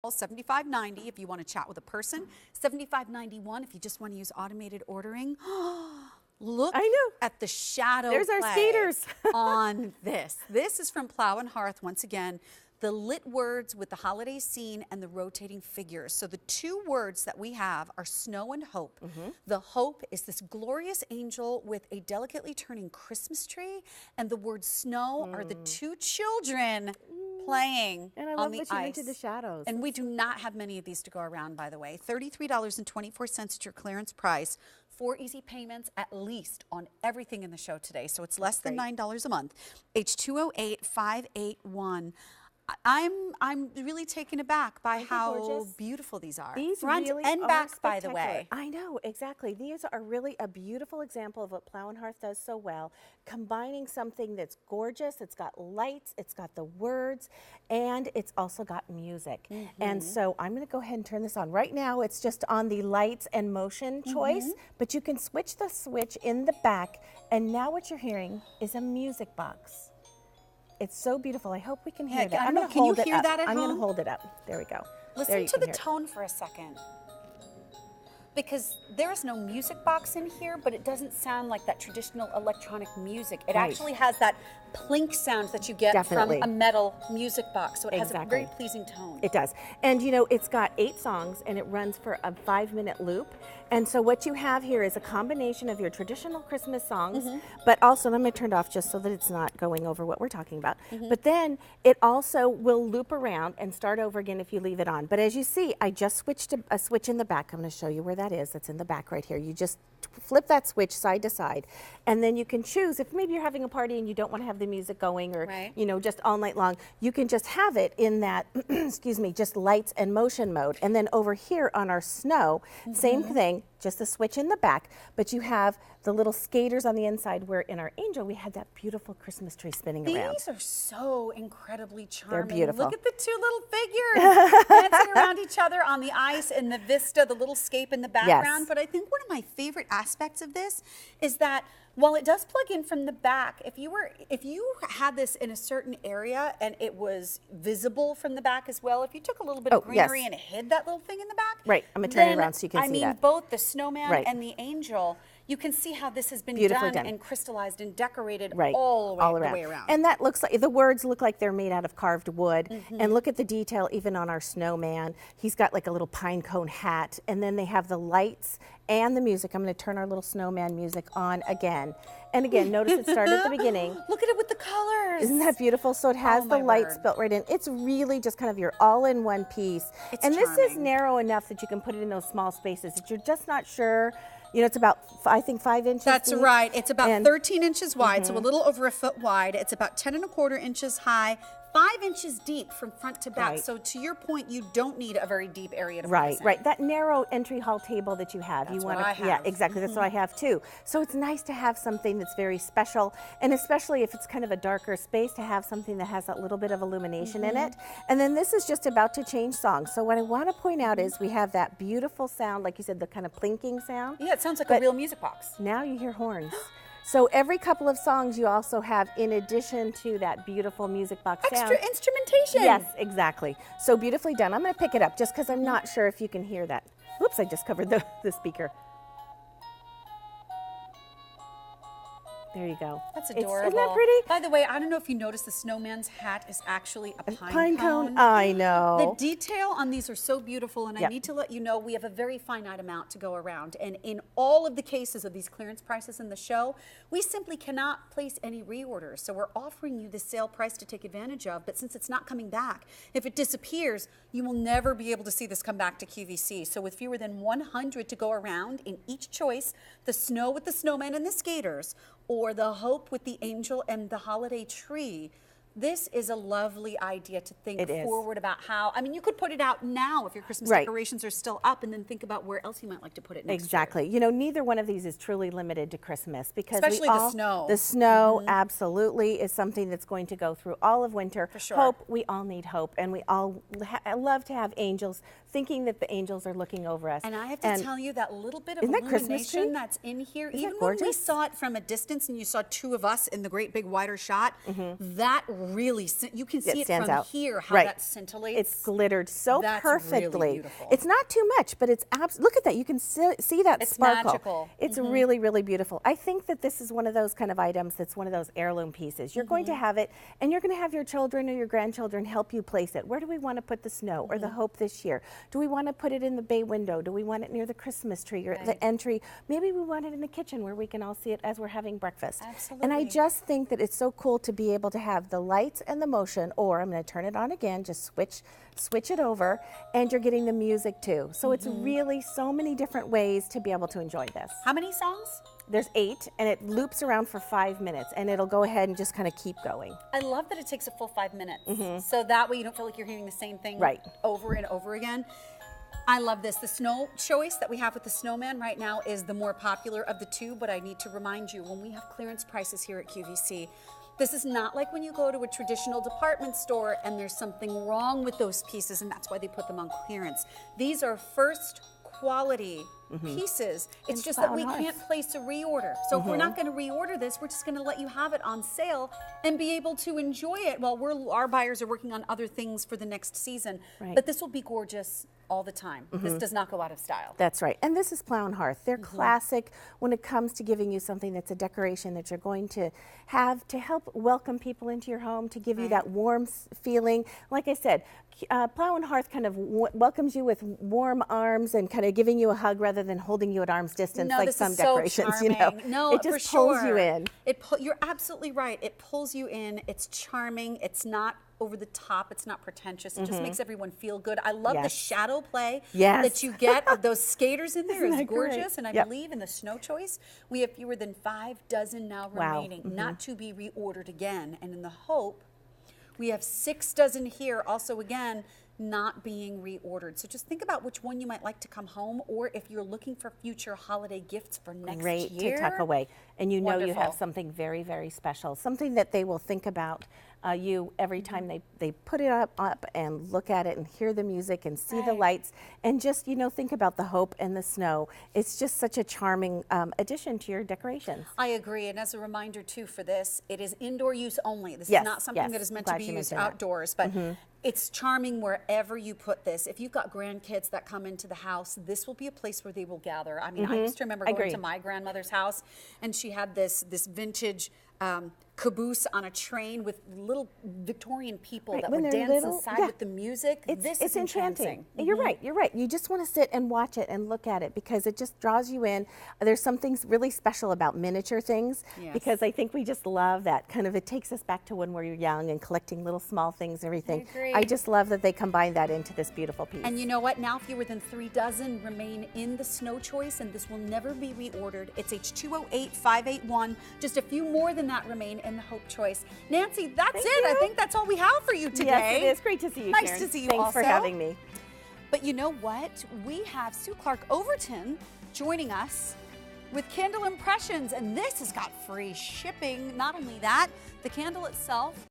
$75.90 if you want to chat with a person, $75.91 if you just want to use automated ordering. Look at the shadow There's our play skaters. on this. This is from Plow Hearth, once again. The lit words with the holiday scene and the rotating figures. So the two words that we have are snow and hope. The hope is this glorious angel with a delicately turning Christmas tree, and the word snow are the two children playing And I on love the that you ice. went to the shadows. And we do not have many of these to go around, by the way. $33.24 at your clearance price. 4 easy payments at least on everything in the show today. So it's less than $9 a month. H208-581. I'm really taken aback by how beautiful these are. These front really and are back, by the way. I know, exactly. These are really a beautiful example of what Plow Hearth does so well, combining something that's gorgeous. It's got lights, it's got the words, and it's also got music. And so I'm going to go ahead and turn this on. Right now, it's just on the lights and motion choice, but you can switch the switch in the back, and now what you're hearing is a music box. It's so beautiful. I hope we can hear that. I'm going to hold it up. Can you hear that at home? I'm going to hold it up. There we go. Listen to the tone for a second. Because there is no music box in here, but it doesn't sound like that traditional electronic music. It actually has that plink sound that you get from a metal music box. So it has a very pleasing tone. It does. And you know, it's got 8 songs and it runs for a 5-minute loop. And so what you have here is a combination of your traditional Christmas songs, but also, and I'm going to turn it off just so that it's not going over what we're talking about. But then it also will loop around and start over again if you leave it on. But as you see, I just switched a switch in the back. I'm going to show you where that is. That's in the back right here. You just flip that switch side to side, and then you can choose if maybe you're having a party and you don't want to have the music going, or you know, just all night long. You can just have it in that excuse me, just lights and motion mode. And then over here on our snow, same thing, just a switch in the back, but you have the little skaters on the inside, where in our angel we had that beautiful Christmas tree spinning around. These are so incredibly charming. They're beautiful. Look at the two little figures dancing around each other on the ice in the vista, the little scape in the background. But I think one of my favorite aspects of this is that while it does plug in from the back, if you had this in a certain area and it was visible from the back as well, if you took a little bit of greenery and hid that little thing in the back, I'm gonna turn it around so you can see that. I mean, both the snowman and the angel, you can see how this has been done and crystallized and decorated all the way around. And that looks like, the words look like they're made out of carved wood. And look at the detail even on our snowman. He's got like a little pine cone hat, and then they have the lights and the music. I'm going to turn our little snowman music on again. And again, notice it started at the beginning. Look at it with the colors. Isn't that beautiful? So it has the lights built right in. It's really just kind of your all-in-one piece. And this is narrow enough that you can put it in those small spaces that you're just not sure. You know, it's about, I think, 5 inches That's deep. right. It's about 13 inches wide, so a little over a foot wide. It's about 10¼ inches high, 5 inches deep from front to back. So to your point, you don't need a very deep area to put this in. Right. That narrow entry hall table that you have. That's you want what I have. Yeah, exactly. That's what I have too. So it's nice to have something that's very special, and especially if it's kind of a darker space, to have something that has that little bit of illumination in it. And then this is just about to change songs. So what I want to point out is we have that beautiful sound, like you said, the kind of plinking sound. Yeah, it sounds like a real music box. Now you hear horns. So every couple of songs you also have, in addition to that beautiful music box sound, extra instrumentation. Yes, exactly. So beautifully done. I'm going to pick it up just because I'm not sure if you can hear that. Oops, I just covered the speaker. There you go. That's adorable. Isn't that pretty? By the way, I don't know if you noticed the snowman's hat is actually a pine cone. I know. The detail on these are so beautiful, and I need to let you know we have a very finite amount to go around. And in all of the cases of these clearance prices in the show, we simply cannot place any reorders. So we're offering you the sale price to take advantage of, but since it's not coming back, if it disappears, you will never be able to see this come back to QVC. So with fewer than 100 to go around in each choice, the snow with the snowman and the skaters, or the hope with the angel and the holiday tree, this is a lovely idea to think forward about how, I mean, you could put it out now if your Christmas decorations are still up, and then think about where else you might like to put it next year. You know, neither one of these is truly limited to Christmas, because especially the snow. The snow absolutely is something that's going to go through all of winter. For sure. Hope, we all need hope, and we all love to have angels, thinking that the angels are looking over us. And I have to tell you, that little bit of illumination that's in here, even when we saw it from a distance and you saw two of us in the great big wider shot, that really, you can see it stands from out. here how Right. that scintillates. It's glittered so That's really perfectly. beautiful. It's not too much, but it's look at that. You can see that It's sparkle. magical. It's really, really beautiful. I think that this is one of those kind of items that's one of those heirloom pieces. You're going to have it, and you're going to have your children or your grandchildren help you place it. Where do we want to put the snow or the hope this year? Do we want to put it in the bay window? Do we want it near the Christmas tree or the entry? Maybe we want it in the kitchen where we can all see it as we're having breakfast. Absolutely. And I just think that it's so cool to be able to have the lights and the motion, or I'm going to turn it on again, just switch it over, and you're getting the music too. So it's really so many different ways to be able to enjoy this. How many songs? There's 8, and it loops around for 5 minutes, and it'll go ahead and just kind of keep going. I love that it takes a full 5 minutes. So that way you don't feel like you're hearing the same thing over and over again. I love this. The snow choice that we have with the snowman right now is the more popular of the two, but I need to remind you, when we have clearance prices here at QVC, this is not like when you go to a traditional department store and there's something wrong with those pieces, and that's why they put them on clearance. These are first quality pieces. It's just that we can't place a reorder. So if we're not going to reorder this, we're just going to let you have it on sale and be able to enjoy it while our buyers are working on other things for the next season. But this will be gorgeous all the time. This does not go out of style. That's right. And this is Plow Hearth. They're classic when it comes to giving you something that's a decoration that you're going to have to help welcome people into your home, to give you that warm feeling. Like I said, Plow Hearth kind of welcomes you with warm arms and kind of giving you a hug rather than holding you at arm's distance like some decorations. So you know, no, it just pulls you in. You're absolutely right. It pulls you in. It's charming. It's not over the top. It's not pretentious. It just makes everyone feel good. I love the shadow play that you get of those skaters in there. It's gorgeous. And I believe in the snow choice, we have fewer than 5 dozen now remaining, not to be reordered again. And in the hope, we have 6 dozen here also, again, not being reordered. So just think about which one you might like to come home, or if you're looking for future holiday gifts for next year. Great to tuck away. And you know you have something very, very special, something that they will think about you every time they put it up and look at it and hear the music and see the lights and just, you know, think about the hope and the snow. It's just such a charming addition to your decorations. I agree. And as a reminder too for this, it is indoor use only. This is not something that is meant to be used outdoors, but it's charming wherever you put this. If you've got grandkids that come into the house, this will be a place where they will gather. I mean, I used to remember going to my grandmother's house, and she had this vintage caboose on a train with little Victorian people that would dance inside with the music. It's enchanting. You're right. You're right. You just want to sit and watch it and look at it because it just draws you in. There's something really special about miniature things because I think we just love that kind of. It takes us back to when we were young and collecting little small things and everything. I agree. I just love that they combine that into this beautiful piece. And you know what? Now fewer than 3 dozen remain in the snow choice, and this will never be reordered. It's H208-581. Just a few more than that remain in the Hope choice. Nancy, that's it. I think that's all we have for you today. Yes, it is. Great to see you, Nice Sharon. to see you Thanks also. for having me. But you know what? We have Sue Clark Overton joining us with Candle Impressions, and this has got free shipping. Not only that, the candle itself